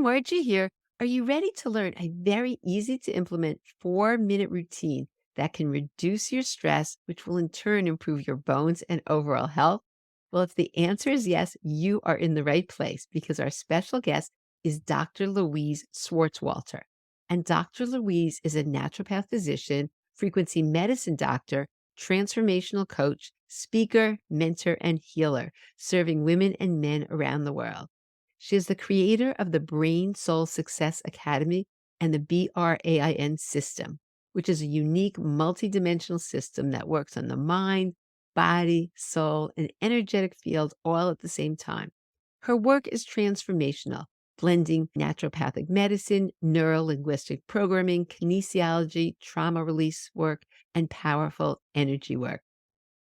Margie here. Are you ready to learn a very easy to implement 4-minute routine that can reduce your stress, which will in turn improve your bones and overall health? Well, if the answer is yes, you are in the right place because our special guest is Dr. Louise Swartswalter. And Dr. Louise is a naturopath physician, frequency medicine doctor, transformational coach, speaker, mentor, and healer, serving women and men around the world. She is the creator of the Brain Soul Success Academy and the B.R.A.I.N system, which is a unique multidimensional system that works on the mind, body, soul, and energetic field all at the same time. Her work is transformational, blending naturopathic medicine, neuro linguistic programming, kinesiology, trauma release work, and powerful energy work.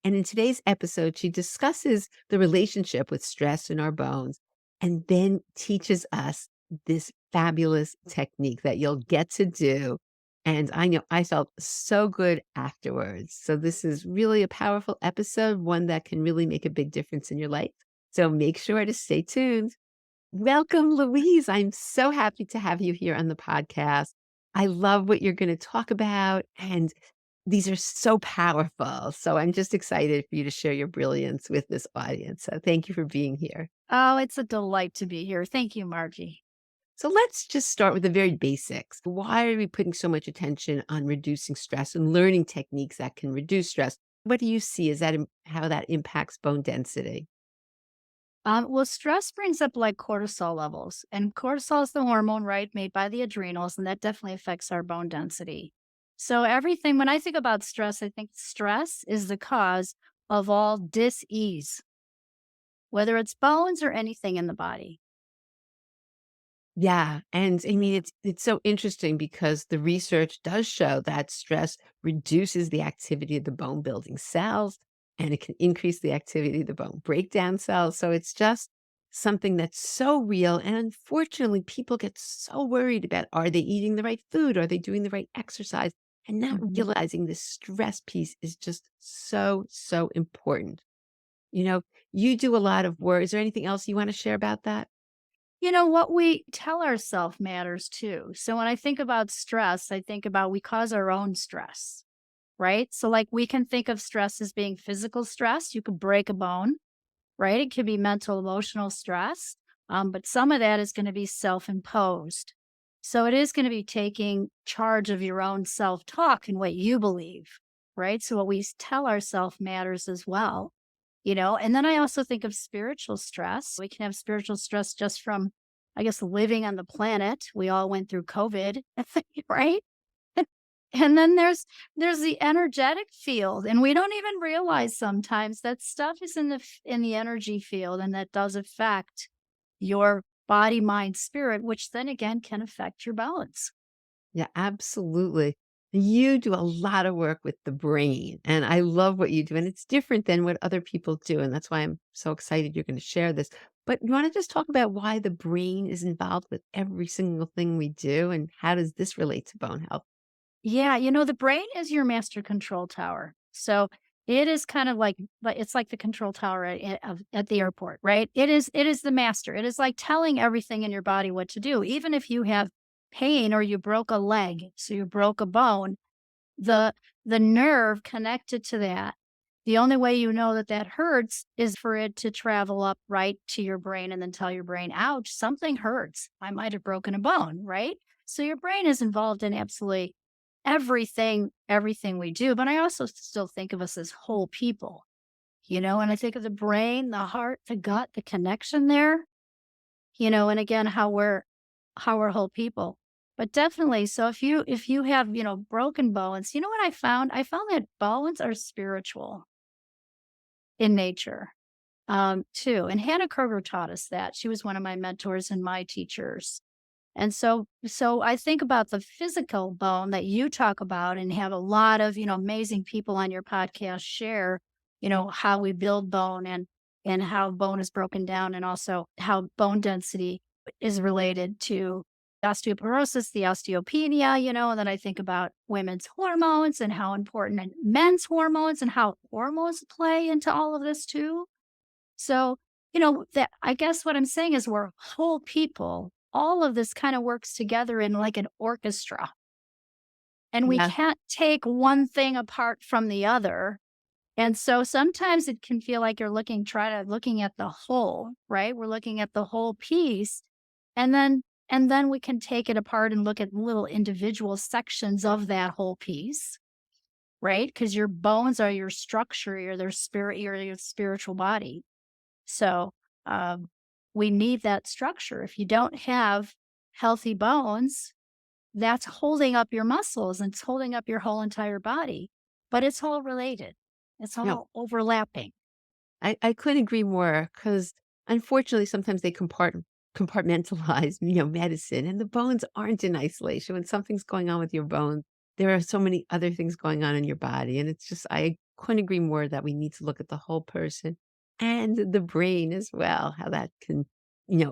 And in today's episode, she discusses the relationship with stress in our bones and then teaches us this fabulous technique that you'll get to do. And I know I felt so good afterwards. So, this is really a powerful episode, one that can really make a big difference in your life. So, make sure to stay tuned. Welcome, Louise. I'm so happy to have you here on the podcast. I love what you're going to talk about. And these are so powerful. So I'm just excited for you to share your brilliance with this audience. So thank you for being here. Oh, it's a delight to be here. Thank you, Margie. So let's just start with the very basics. Why are we putting so much attention on reducing stress and learning techniques that can reduce stress? What do you see? Is that how that impacts bone density? Well, stress brings up like cortisol levels, and cortisol is the hormone, right, made by the adrenals, and that definitely affects our bone density. So, everything, when I think about stress, I think stress is the cause of all dis-ease, whether it's bones or anything in the body. Yeah, and I mean it's so interesting because the research does show that stress reduces the activity of the bone building cells and it can increase the activity of the bone breakdown cells. So it's just something that's so real. And unfortunately, people get so worried about are they eating the right food? Are they doing the right exercise? And not Mhm. realizing the stress piece is just so, so important. You know, you do a lot of work. Is there anything else you want to share about that? What we tell ourselves matters too. So, when I think about stress, I think about we cause our own stress, right? So, like, we can think of stress as being physical stress. You could break a bone, right? It could be mental, emotional stress, but some of that is going to be self imposed. So it is going to be taking charge of your own self talk and what you believe, right? So what we tell ourselves matters as well, And then I also think of spiritual stress. We can have spiritual stress just from, I guess, living on the planet. We all went through COVID, right? And then there's the energetic field, and we don't even realize sometimes that stuff is in the energy field, and that does affect your body, mind, spirit, which then again can affect your balance. Yeah, absolutely. You do a lot of work with the brain, and I love what you do, and it's different than what other people do, and that's why I'm so excited you're going to share this. But you want to just talk about why the brain is involved with every single thing we do, and how does this relate to bone health? Yeah, the brain is your master control tower. So it is kind of like it's like the control tower at the airport, right? It is the master. It is like telling everything in your body what to do. Even if you have pain or you broke a leg, so you broke a bone, the the nerve connected to that, the only way you know that that hurts is for it to travel up right to your brain and then tell your brain, ouch, something hurts. I might have broken a bone, right? So your brain is involved in absolutely everything we do. But I also still think of us as whole people, and I think of the brain, the heart, the gut, the connection there, and again, how we're whole people. But definitely, so if you have, broken bones, you know what I found? I found that bones are spiritual in nature, too. And Hannah Kruger taught us that. She was one of my mentors and my teachers. And so I think about the physical bone that you talk about and have a lot of, amazing people on your podcast share, how we build bone and how bone is broken down and also how bone density is related to osteoporosis, the osteopenia, and then I think about women's hormones and how important and men's hormones and how hormones play into all of this too. So, that I guess what I'm saying is we're whole people all of this kind of works together in like an orchestra. And we Yeah. can't take one thing apart from the other. And so sometimes it can feel like you're looking at the whole, right? We're looking at the whole piece. And then we can take it apart and look at little individual sections of that whole piece, right? Because your bones are your structure, your spiritual body. So um, we need that structure. If you don't have healthy bones, that's holding up your muscles and it's holding up your whole entire body. But it's all related. It's No, all overlapping. I couldn't agree more because unfortunately, sometimes they compartmentalize, medicine, and the bones aren't in isolation. When something's going on with your bones, there are so many other things going on in your body, and it's just I couldn't agree more that we need to look at the whole person and the brain as well, how that can,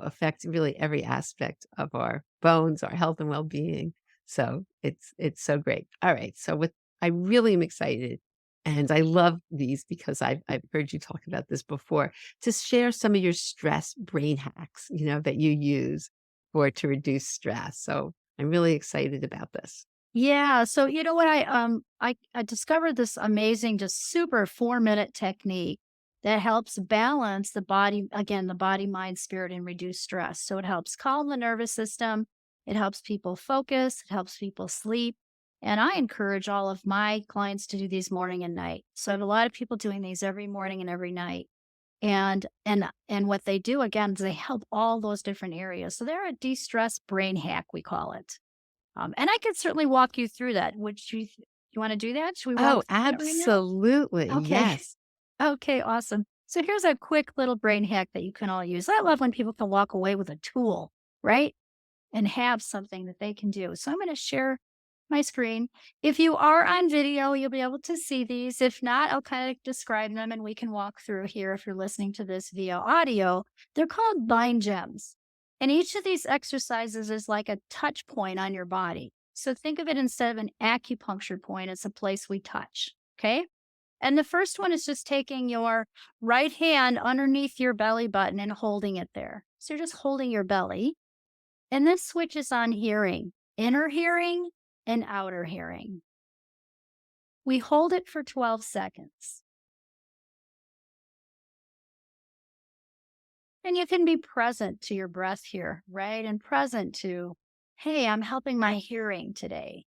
affect really every aspect of our bones, our health and well-being. So it's so great. All right, so with I really am excited and I love these because I've heard you talk about this before, to share some of your stress brain hacks, that you use to reduce stress. So I'm really excited about this. Yeah. So you know what? I discovered this amazing, just super 4-minute technique that helps balance the body, again, the body, mind, spirit, and reduce stress. So it helps calm the nervous system. It helps people focus. It helps people sleep. And I encourage all of my clients to do these morning and night. So I have a lot of people doing these every morning and every night. And what they do again is they help all those different areas. So they're a de-stress brain hack, we call it. And I could certainly walk you through that. You want to do that? Should we Oh, walk through that right now? absolutely. Okay. Yes. Okay, awesome. So here's a quick little brain hack that you can all use. I love when people can walk away with a tool, right? And have something that they can do. So I'm going to share my screen. If you are on video, you'll be able to see these. If not, I'll kind of describe them and we can walk through here if you're listening to this via audio. They're called mind gems. And each of these exercises is like a touch point on your body. So think of it instead of an acupuncture point, it's a place we touch. Okay. And the first one is just taking your right hand underneath your belly button and holding it there. So you're just holding your belly and this switches on hearing, inner hearing and outer hearing. We hold it for 12 seconds. And you can be present to your breath here, right? And present to, hey, I'm helping my hearing today.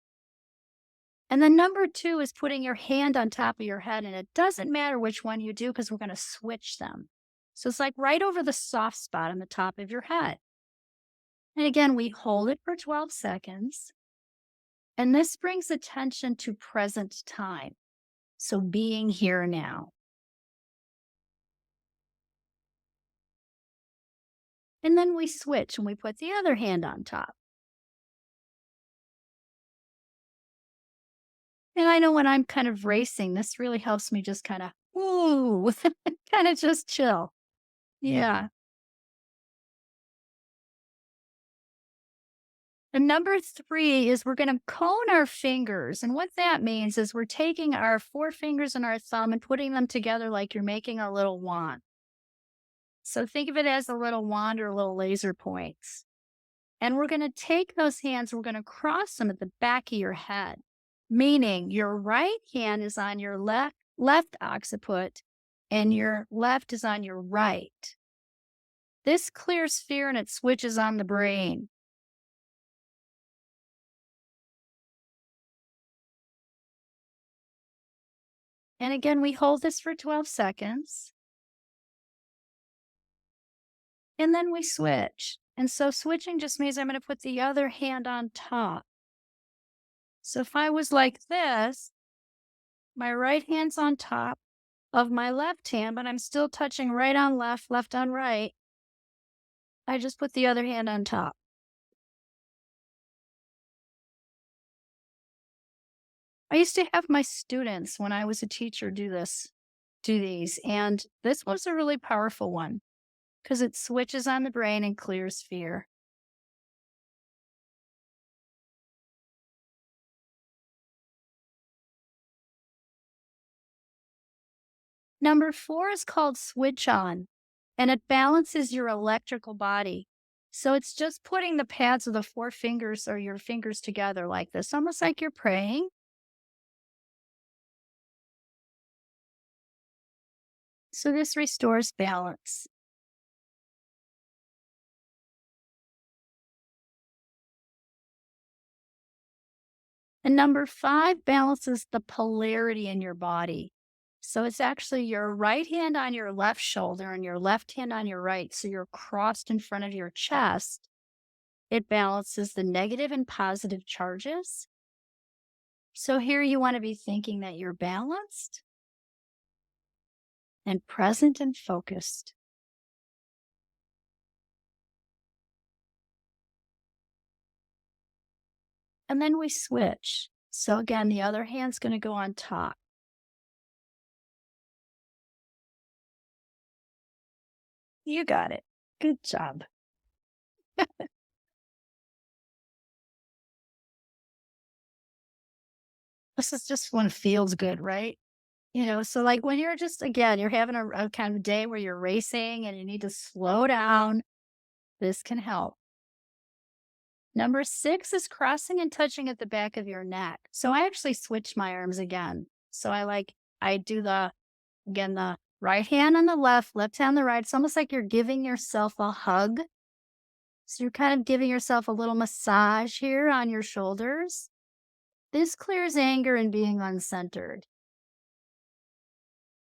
And then number 2 is putting your hand on top of your head. And it doesn't matter which one you do because we're going to switch them. So it's like right over the soft spot on the top of your head. And again, we hold it for 12 seconds. And this brings attention to present time. So being here now. And then we switch and we put the other hand on top. And I know when I'm kind of racing, this really helps me just kind of, ooh, kind of just chill. Yeah. And number 3 is we're going to cone our fingers. And what that means is we're taking our 4 fingers and our thumb and putting them together like you're making a little wand. So think of it as a little wand or little laser points. And we're going to take those hands, we're going to cross them at the back of your head, meaning your right hand is on your left occiput and your left is on your right. This clears fear and it switches on the brain. And again, we hold this for 12 seconds and then we switch. And so switching just means I'm going to put the other hand on top. So if I was like this, my right hand's on top of my left hand, but I'm still touching right on left, left on right. I just put the other hand on top. I used to have my students when I was a teacher do these, and this was a really powerful one because it switches on the brain and clears fear. Number 4 is called switch on, and it balances your electrical body. So it's just putting the pads of the four fingers or your fingers together like this, almost like you're praying. So this restores balance. And number five balances the polarity in your body. So it's actually your right hand on your left shoulder and your left hand on your right. So you're crossed in front of your chest. It balances the negative and positive charges. So here you want to be thinking that you're balanced and present and focused. And then we switch. So again, the other hand's going to go on top. You got it. Good job. This is just when it feels good, right? So like when you're just, again, you're having a kind of day where you're racing and you need to slow down, this can help. Number six is crossing and touching at the back of your neck. So I actually switch my arms again. So I do again, the right hand on the left hand on the right. It's almost like you're giving yourself a hug. So you're kind of giving yourself a little massage here on your shoulders. This clears anger and being uncentered.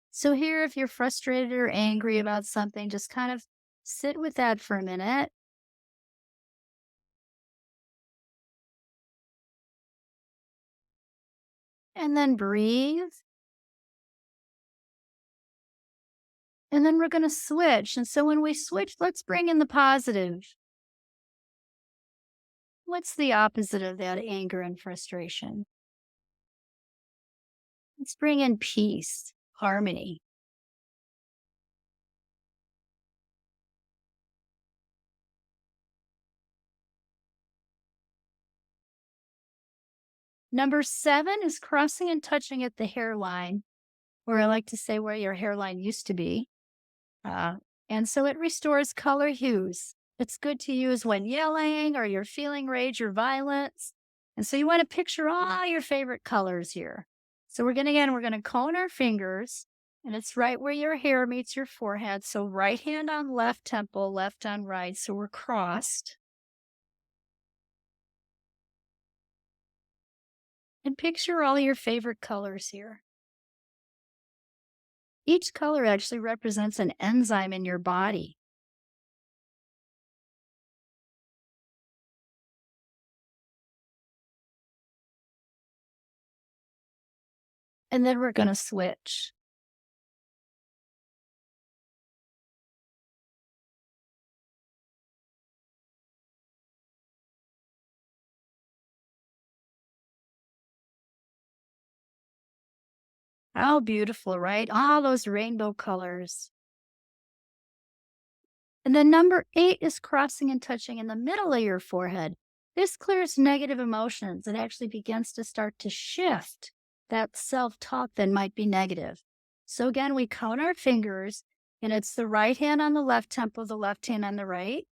So here, if you're frustrated or angry about something, just kind of sit with that for a minute. And then breathe. And then we're going to switch. And so when we switch, let's bring in the positive. What's the opposite of that anger and frustration? Let's bring in peace, harmony. Number seven is crossing and touching at the hairline, or I like to say where your hairline used to be. Uh, and so it restores color hues. It's good to use when yelling or you're feeling rage or violence. And so you want to picture all your favorite colors here. So we're going to cone our fingers, and it's right where your hair meets your forehead. So right hand on left temple, left on right. So we're crossed. And picture all your favorite colors here. Each color actually represents an enzyme in your body. And then we're going to switch. How beautiful, right? All those rainbow colors. And then number eight is crossing and touching in the middle of your forehead. This clears negative emotions. It actually begins to start to shift that self talk that might be negative. So again, we count our fingers, and it's the right hand on the left temple, the left hand on the right.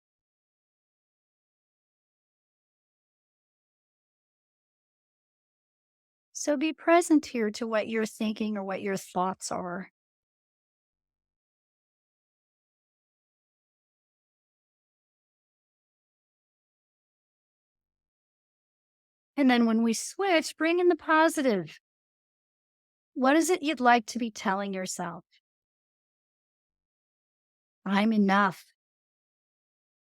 So be present here to what you're thinking or what your thoughts are. And then when we switch, bring in the positive. What is it you'd like to be telling yourself? I'm enough.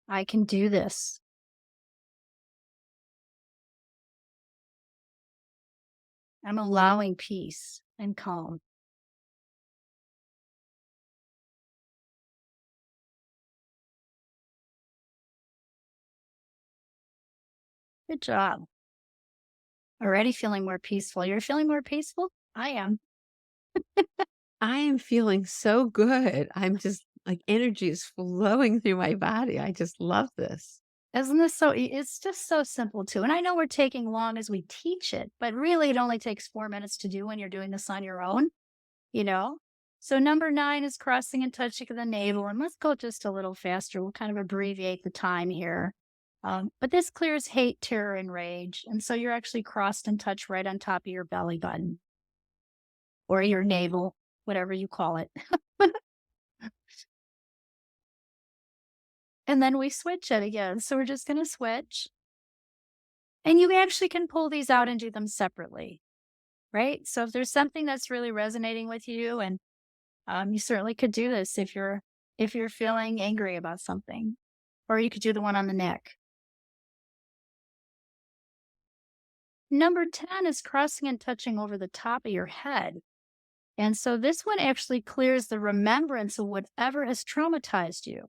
I can do this. I'm allowing peace and calm. Good job. Already feeling more peaceful. You're feeling more peaceful? I am. I am feeling so good. I'm just like energy is flowing through my body. I just love this. Isn't this so? It's just so simple too. And I know we're taking long as we teach it, but really it only takes 4 minutes to do when you're doing this on your own, you know? So number 9 is crossing and touching the navel. And let's go just a little faster. We'll kind of abbreviate the time here. But this clears hate, terror, and rage. And so you're actually crossed and touched right on top of your belly button or your navel, whatever you call it. And then we switch it again. So we're just going to switch. And you actually can pull these out and do them separately, right? So if there's something that's really resonating with you, and you certainly could do this if you're feeling angry about something, or you could do the one on the neck. Number 10 is crossing and touching over the top of your head. And so this one actually clears the remembrance of whatever has traumatized you.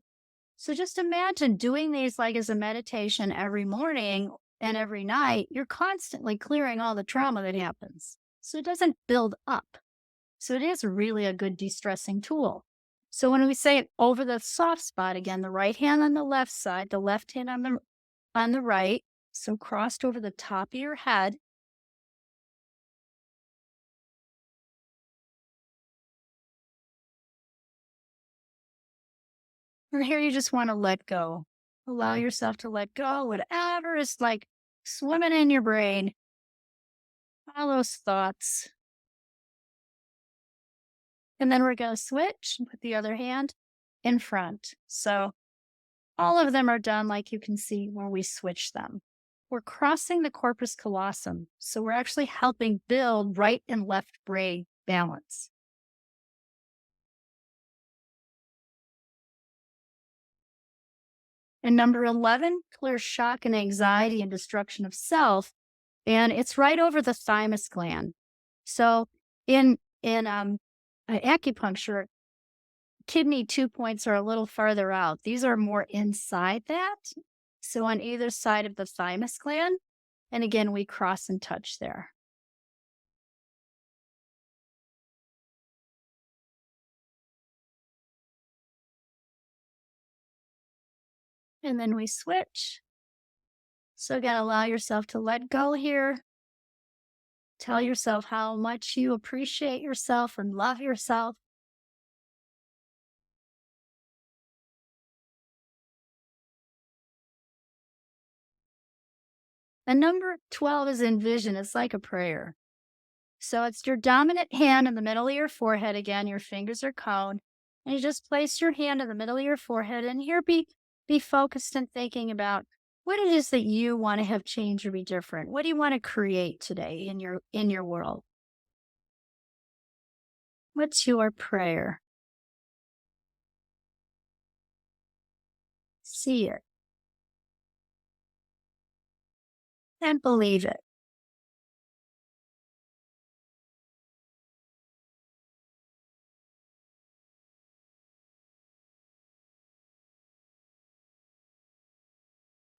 So just imagine doing these like as a meditation every morning and every night. You're constantly clearing all the trauma that happens. So it doesn't build up. So it is really a good de-stressing tool. So when we say it over the soft spot, again, the right hand on the left side, the left hand on the right, so crossed over the top of your head. Or here you just want to let go. Allow yourself to let go, whatever is like swimming in your brain, all those thoughts. And then we're going to switch and put the other hand in front. So all of them are done like you can see when we switch them. We're crossing the corpus callosum. So we're actually helping build right and left brain balance. And number 11, clear shock and anxiety and destruction of self. And it's right over the thymus gland. So in acupuncture, kidney 2 points are a little farther out. These are more inside that. So on either side of the thymus gland. And again, we cross and touch there. And then we switch. So again, allow yourself to let go here. Tell yourself how much you appreciate yourself and love yourself. And number 12 is envision. It's like a prayer. So it's your dominant hand in the middle of your forehead. Again, your fingers are coned. And you just place your hand in the middle of your forehead. And here be focused and thinking about what it is that you want to have change or be different. What do you want to create today in your world? What's your prayer? See it and believe it.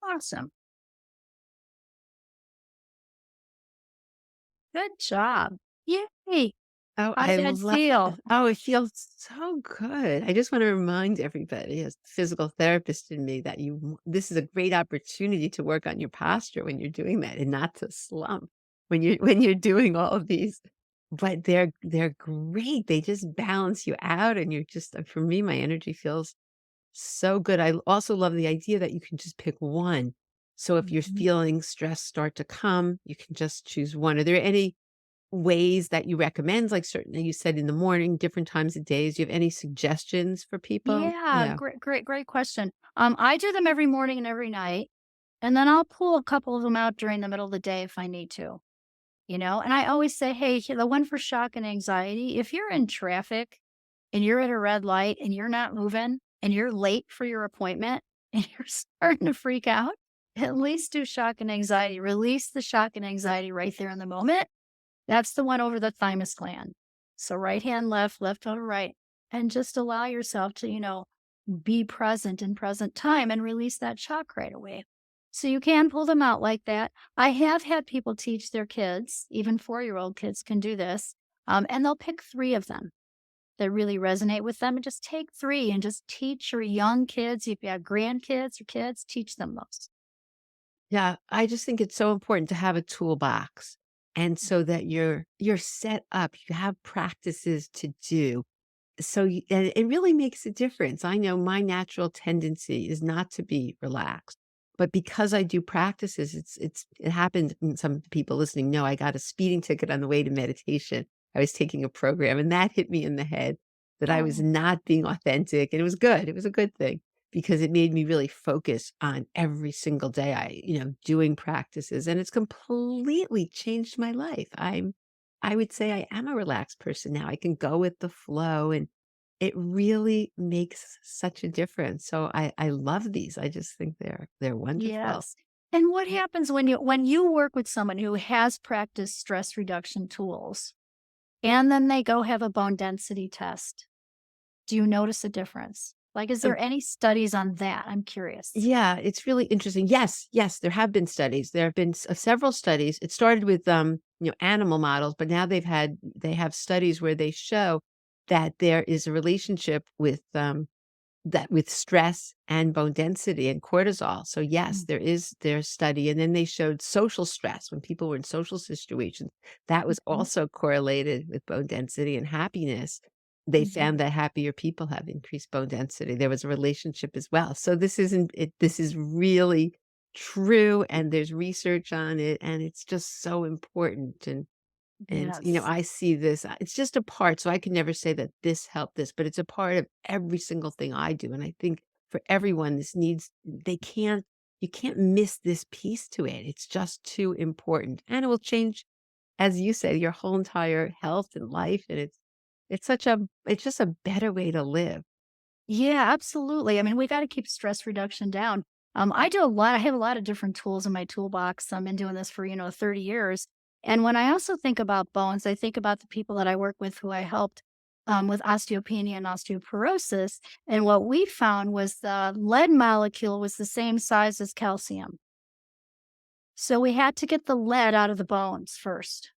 Awesome. Good job. Yay. Oh, How did I that love feel? oh, it feels so good. I just wanna remind everybody as the physical therapist in me that this is a great opportunity to work on your posture when you're doing that and not to slump when you're doing all of these. But they're great. They just balance you out and you're just for me, my energy feels so good. I also love the idea that you can just pick one. So if you're Mhm. feeling stress start to come, you can just choose one. Are there any ways that you recommend? Like, certainly you said in the morning, different times of days. Do you have any suggestions for people? Yeah, Yeah. great question. I do them every morning and every night, and then I'll pull a couple of them out during the middle of the day if I need to, you know? And I always say, hey, the one for shock and anxiety, if you're in traffic and you're at a red light and you're not moving and you're late for your appointment and you're starting to freak out, at least do shock and anxiety. Release the shock and anxiety right there in the moment. That's the one over the thymus gland. So right hand left, left over right, and just allow yourself to, be present in present time and release that shock right away. So you can pull them out like that. I have had people teach their kids, even 4-year-old kids can do this, and they'll pick 3 of them that really resonate with them and just take 3 and just teach your young kids. If you have grandkids or kids, teach them those. Yeah, I just think it's so important to have a toolbox, and so that you're set up, you have practices to do. So and it really makes a difference. I know my natural tendency is not to be relaxed, but because I do practices, it happened, and some people listening know I got a speeding ticket on the way to meditation. I was taking a program, and that hit me in the head that I was Oh, not being authentic, and it was good. It was a good thing because it made me really focus on every single day doing practices, and it's completely changed my life. I would say I am a relaxed person now. I can go with the flow, and it really makes such a difference. So I love these. I just think they're wonderful. yes. And what happens when you work with someone who has practiced stress reduction tools and then they go have a bone density test? Do you notice a difference? Like, is Uh, there any studies on that? I'm curious. yeah, it's really interesting. Yes, yes, there have been studies. There have been several studies. It started with animal models, but now they have studies where they show that there is a relationship with stress and bone density and cortisol. So yes, Mm, there's study, and then they showed social stress when people were in social situations. That was mhm, also correlated with bone density and happiness. They mhm. found that happier people have increased bone density. There was a relationship as well. So this is really true, and there's research on it, and it's just so important. And, Yes. I see this, it's just a part, so I can never say that this helped this, but it's a part of every single thing I do, and I think for everyone, you can't miss this piece to it. It's just too important, and it will change, as you say, your whole entire health and life, and it's just a better way to live. Yeah, absolutely. I mean, we got to keep stress reduction down. I have a lot of different tools in my toolbox. I've been doing this for, 30 years. And when I also think about bones, I think about the people that I work with who I helped with osteopenia and osteoporosis. And what we found was the lead molecule was the same size as calcium. So we had to get the lead out of the bones first.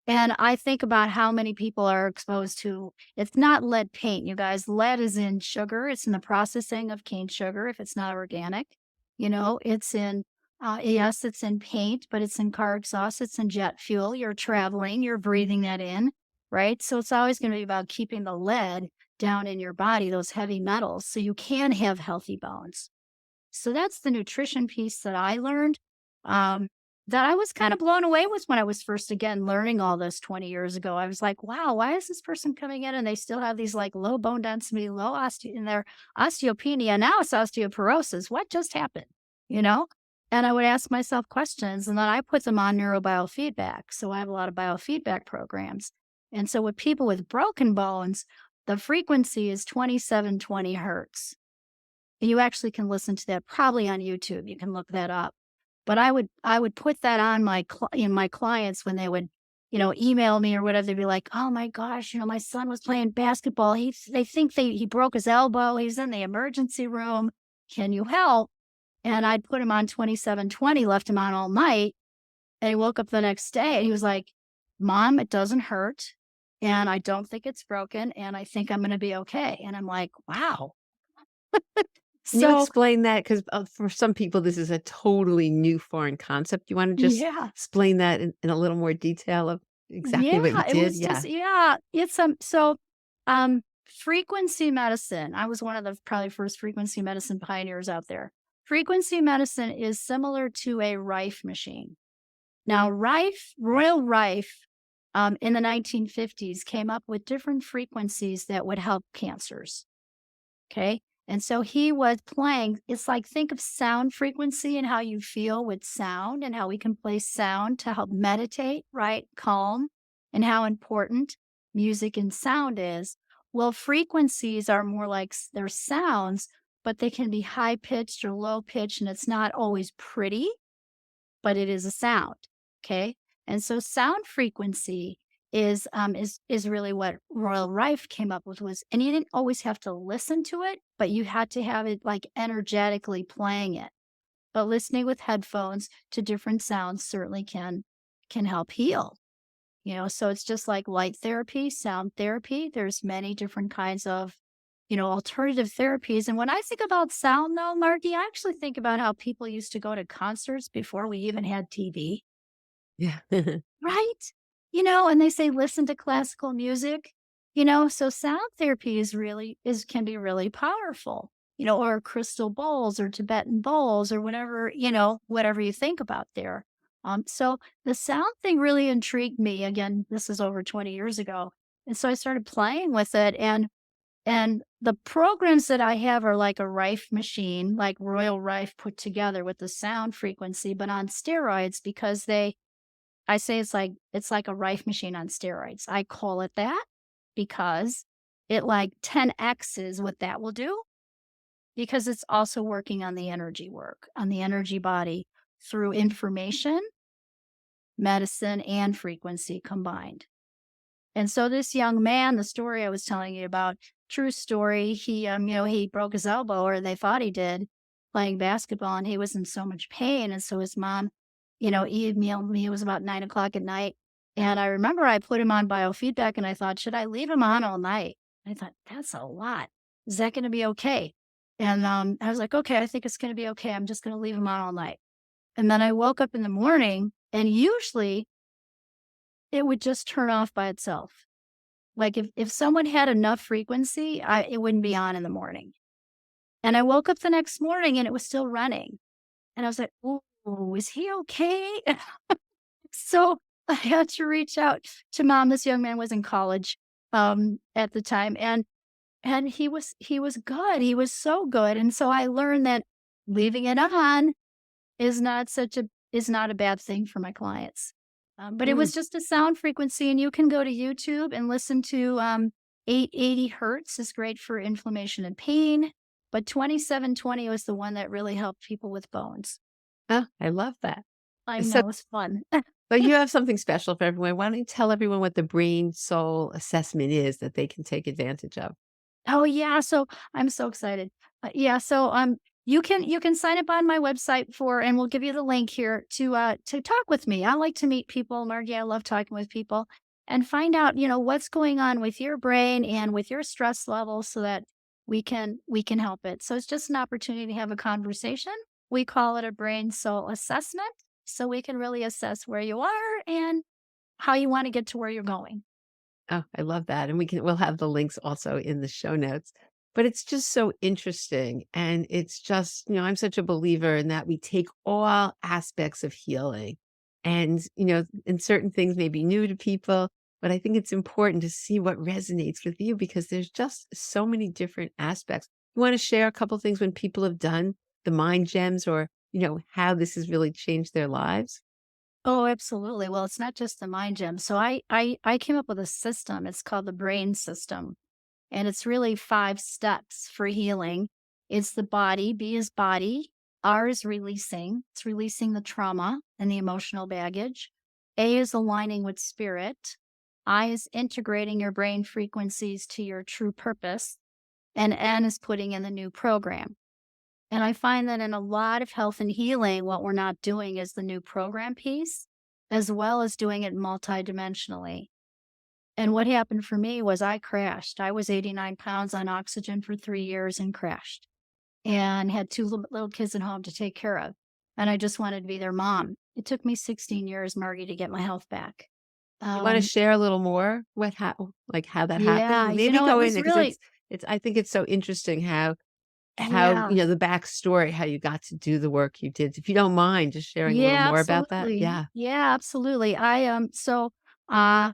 And I think about how many people are exposed to it's not lead paint, you guys. Lead is in sugar. It's in the processing of cane sugar if it's not organic. It's in, yes, it's in paint, but it's in car exhaust, it's in jet fuel. You're traveling, you're breathing that in, right? So it's always going to be about keeping the lead down in your body, those heavy metals, so you can have healthy bones. So that's the nutrition piece that I learned, um, that I was kind of blown away with when I was first again learning all this 20 years ago. I was like, wow, why is this person coming in and they still have these like low bone density, low in their osteopenia? Now it's osteoporosis. What just happened? You know? And I would ask myself questions and then I put them on neurobiofeedback. So I have a lot of biofeedback programs. And so with people with broken bones, the frequency is 2720 hertz. You actually can listen to that probably on YouTube, you can look that up. But I would put that on my clients when they would, email me or whatever, they'd be like, "Oh my gosh, my son was playing basketball. They think he broke his elbow. He's in the emergency room. Can you help?" And I'd put him on 2720, left him on all night, and he woke up the next day and he was like, "Mom, it doesn't hurt, and I don't think it's broken, and I think I'm gonna be okay." And I'm like, "Wow." Can you So explain that? 'Cause, for some people, this is a totally new foreign concept. You wanna just yeah. explain that in a little more detail of exactly what you Yeah, it did? was just Yeah. yeah, frequency medicine. I was one of the probably first frequency medicine pioneers out there. Frequency medicine is similar to a Rife machine. Now, Royal Rife, in the 1950s came up with different frequencies that would help cancers. Okay. And so he was playing, it's like think of sound frequency and how you feel with sound and how we can play sound to help meditate, right? Calm, and how important music and sound is. Well, frequencies are more like they're sounds, but they can be high pitched or low pitched, and it's not always pretty, but it is a sound, okay? And so sound frequency is really what Royal Rife came up with was and you didn't always have to listen to it, but you had to have it like energetically playing it. But listening with headphones to different sounds certainly can help heal. So it's just like light therapy, sound therapy. There's many different kinds of alternative therapies. And when I think about sound, though, Margie, I actually think about how people used to go to concerts before we even had TV, Yeah. right? And they say listen to classical music. So sound therapy can be really powerful, or crystal bowls or Tibetan bowls or whatever you think about there. So the sound thing really intrigued me. Again, this is over 20 years ago. And so I started playing with it, and the programs that I have are like a Rife machine, like Royal Rife put together with the sound frequency, but on steroids because I say it's like a Rife machine on steroids. I call it that because it like 10x is what that will do, because it's also working on the energy work, on the energy body through information, medicine, and frequency combined. And so this young man, the story I was telling you about, true story, he broke his elbow, or they thought he did, playing basketball, and he was in so much pain. And so his mom, emailed me. It was about 9 o'clock at night. And I remember I put him on biofeedback and I thought, should I leave him on all night? I thought, that's a lot. Is that going to be okay? And I was like, okay, I think it's going to be okay. I'm just going to leave him on all night. And then I woke up in the morning, and usually it would just turn off by itself. Like, if someone had enough frequency, it wouldn't be on in the morning. And I woke up the next morning and it was still running. And I was like, "Ooh, is he okay?" So I had to reach out to mom. This young man was in college, at the time, and he was good. He was so good. And so I learned that leaving it on is not a bad thing for my clients. But it Mm. was just a sound frequency, and you can go to YouTube and listen to 880 hertz is great for inflammation and pain, but 2720 was the one that really helped people with bones. Oh, I love that. I So know, it's fun. but you have something special for everyone. Why don't you tell everyone what the brain soul assessment is that they can take advantage of? Oh, yeah, so I'm so excited. Yeah, so, you can sign up on my website and we'll give you the link here to talk with me. I like to meet people, Margie. I love talking with people and find out, what's going on with your brain and with your stress levels so that we can help it. So it's just an opportunity to have a conversation. We call it a brain soul assessment, so we can really assess where you are and how you wanna get to where you're going. Oh, I love that, and we'll have the links also in the show notes. But it's just so interesting, and it's just, I'm such a believer in that we take all aspects of healing, and, and certain things may be new to people, but I think it's important to see what resonates with you because there's just so many different aspects. You wanna share a couple things when people have done the mind gems or, how this has really changed their lives? Oh, absolutely. Well, it's not just the mind gym. So I came up with a system. It's called the brain system. And it's really 5 steps for healing. It's the body. B is body. R is releasing. It's releasing the trauma and the emotional baggage. A is aligning with spirit. I is integrating your brain frequencies to your true purpose. And N is putting in the new program. And I find that in a lot of health and healing, what we're not doing is the new program piece, as well as doing it multidimensionally. And what happened for me was I crashed. I was 89 pounds on oxygen for 3 years and crashed, and had two little kids at home to take care of. And I just wanted to be their mom. It took me 16 years, Margie, to get my health back. You wanna Um, share a little more like, how that happened? yeah, Maybe it go in was because really, it's I think it's so interesting how, yeah. the backstory, how you got to do the work you did. If you don't mind just sharing a little Yeah, more about that? absolutely. Yeah. Yeah, absolutely. Uh,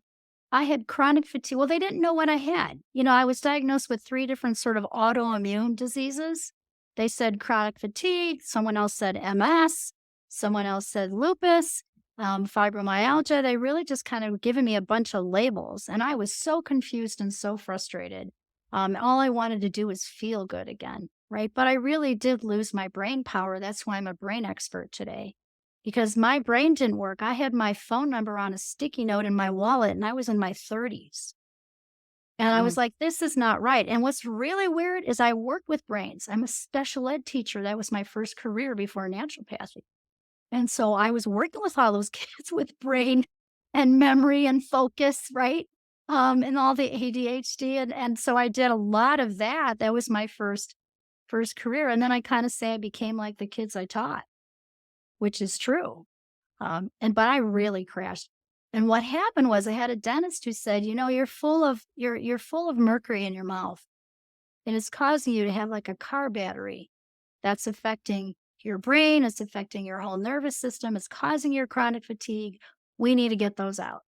I had chronic fatigue. Well, they didn't know what I had. I was diagnosed with 3 different sort of autoimmune diseases. They said chronic fatigue, someone else said MS, someone else said lupus, fibromyalgia. They really just kind of given me a bunch of labels, and I was so confused and so frustrated. All I wanted to do was feel good again, right? But I really did lose my brain power. That's why I'm a brain expert today, because my brain didn't work. I had my phone number on a sticky note in my wallet, and I was in my 30s. And I was Mm. like, this is not right. And what's really weird is I worked with brains. I'm a special ed teacher. That was my first career before naturopathy. And so I was working with all those kids with brain and memory and focus, right? And all the ADHD. And so I did a lot of that. That was my first career. And then I kind of say I became like the kids I taught, which is true. But I really crashed. And what happened was I had a dentist who said, you're full of mercury in your mouth. And it's causing you to have like a car battery that's affecting your brain, it's affecting your whole nervous system, it's causing your chronic fatigue. We need to get those out.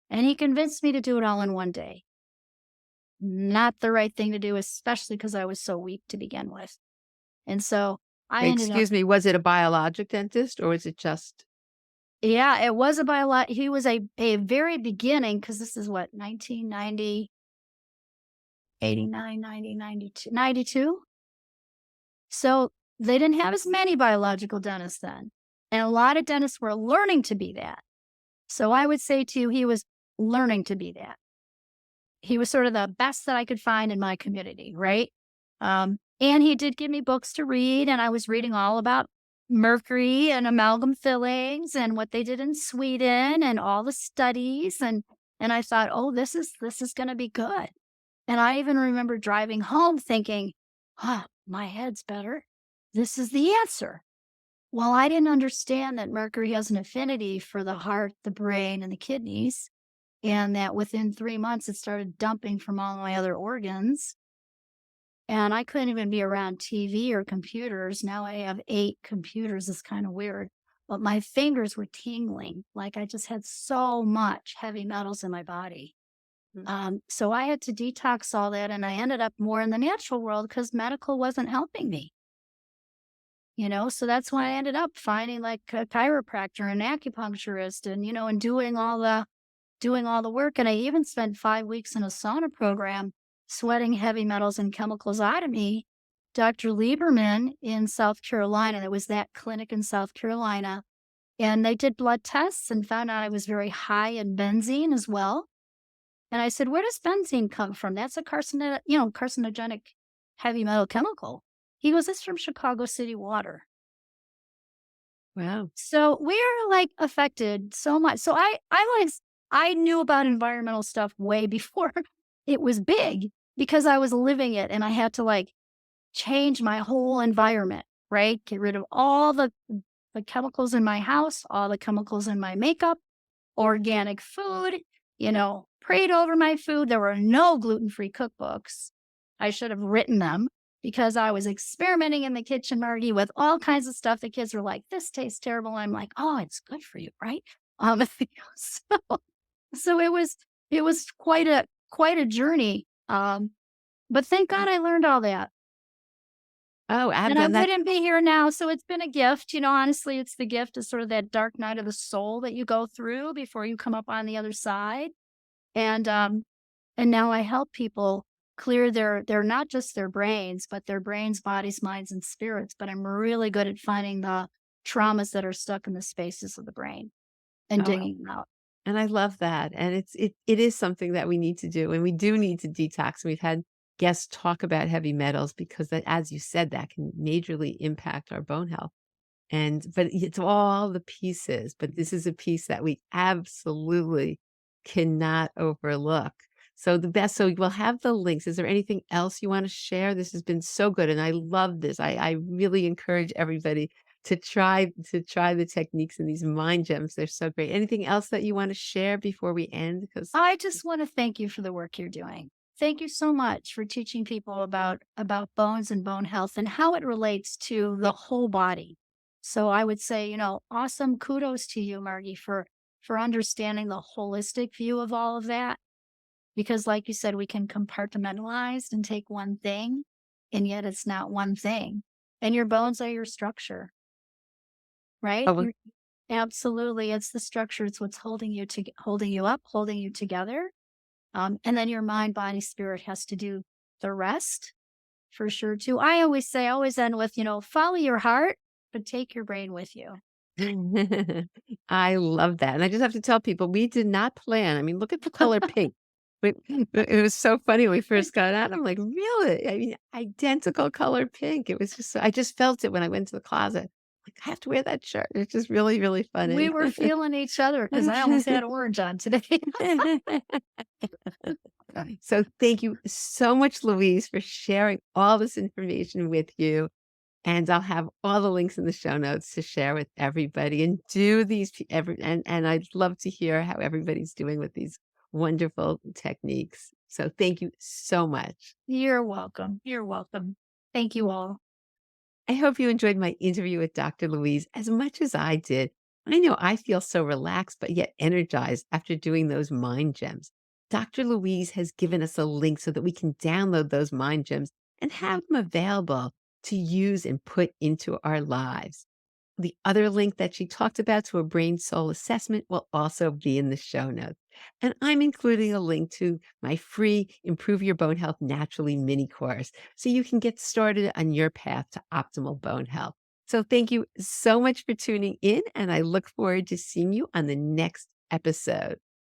And he convinced me to do it all in one day. Not the right thing to do, especially because I was so weak to begin with. And so I ended up, Excuse me, was it a biologic dentist or was it just yeah, it was a biolog. He was a very beginning, because this is what, 1990, 89, 90, 92, 92. So they didn't have as many biological dentists then. And a lot of dentists were learning to be that. So I would say to you, he was learning to be that. He was sort of the best that I could find in my community, right? And he did give me books to read, and I was reading all about mercury and amalgam fillings and what they did in Sweden and all the studies. And I thought, oh, this is going to be good. And I even remember driving home thinking, my head's better. This is the answer. Well, I didn't understand that mercury has an affinity for the heart, the brain, and the kidneys, and that within 3 months it started dumping from all my other organs. And I couldn't even be around TV or computers. Now I have 8 computers. It's kind of weird. But my fingers were tingling, like I just had so much heavy metals in my body. Mm. So I had to detox all that, and I ended up more in the natural world because medical wasn't helping me. So that's why I ended up finding like a chiropractor, an acupuncturist, and doing all the work. And I even spent 5 weeks in a sauna program, sweating heavy metals and chemicals out of me. Dr. Lieberman in South Carolina, there was that clinic in South Carolina, and they did blood tests and found out I was very high in benzene as well. And I said, "Where does benzene come from? That's a carcinogenic heavy metal chemical." He goes, "It's from Chicago City water." wow. So we're like affected so much. So I knew about environmental stuff way before it was big, because I was living it, and I had to like change my whole environment, right? Get rid of all the chemicals in my house, all the chemicals in my makeup, organic food, prayed over my food. There were no gluten-free cookbooks. I should have written them, because I was experimenting in the kitchen, Margie, with all kinds of stuff. The kids were like, "This tastes terrible." I'm like, "Oh, it's good for you, right?" So, so it was quite a journey. But thank God I learned all that. Oh, And I and that wouldn't be here now. So it's been a gift. Honestly, it's the gift of sort of that dark night of the soul that you go through before you come up on the other side. And now I help people clear their not just their brains, but their brains, bodies, minds, and spirits. But I'm really good at finding the traumas that are stuck in the spaces of the brain and oh, digging them out. and I love that, and it is something that we need to do, and we do need to detox. We've had guests talk about heavy metals because that, as you said, that can majorly impact our bone health. But it's all the pieces, but this is a piece that we absolutely cannot overlook. So we'll have the links. Is there anything else you wanna share? This has been so good, and I love this. I really encourage everybody to try the techniques and these mind gems. They're so great. Anything else that you wanna share before we end? Because I just want to thank you for the work you're doing. Thank you so much for teaching people about bones and bone health and how it relates to the whole body. So I would say, awesome kudos to you, Margie, for understanding the holistic view of all of that. Because like you said, we can compartmentalize and take one thing, and yet it's not one thing. And your bones are your structure, right? oh, Absolutely. It's the structure. It's what's holding you up, holding you together. And then your mind, body, spirit has to do the rest for sure too. I always say, I always end with, follow your heart, but take your brain with you. I love that, and I just have to tell people, we did not plan. I mean, look at the color pink. We it was so funny when we first got out. I'm like, "Really?" I mean, identical color pink. It was just I just felt it when I went to the closet. Like, "I have to wear that shirt." It's just really, really We funny. were feeling each other because I almost had orange on today. So thank you so much, Louise, for sharing all this information with you. And I'll have all the links in the show notes to share with everybody and do these and I'd love to hear how everybody's doing with these wonderful techniques. So thank you so much. You're welcome. You're welcome. Thank you all. I hope you enjoyed my interview with Dr. Louise as much as I did. I know I feel so relaxed, but yet energized after doing those mind gems. Dr. Louise has given us a link so that we can download those mind gems and have them available to use and put into our lives. The other link that she talked about to a brain soul assessment will also be in the show notes. And I'm including a link to my free Improve Your Bone Health Naturally mini course so you can get started on your path to optimal bone health. So thank you so much for tuning in, and I look forward to seeing you on the next episode.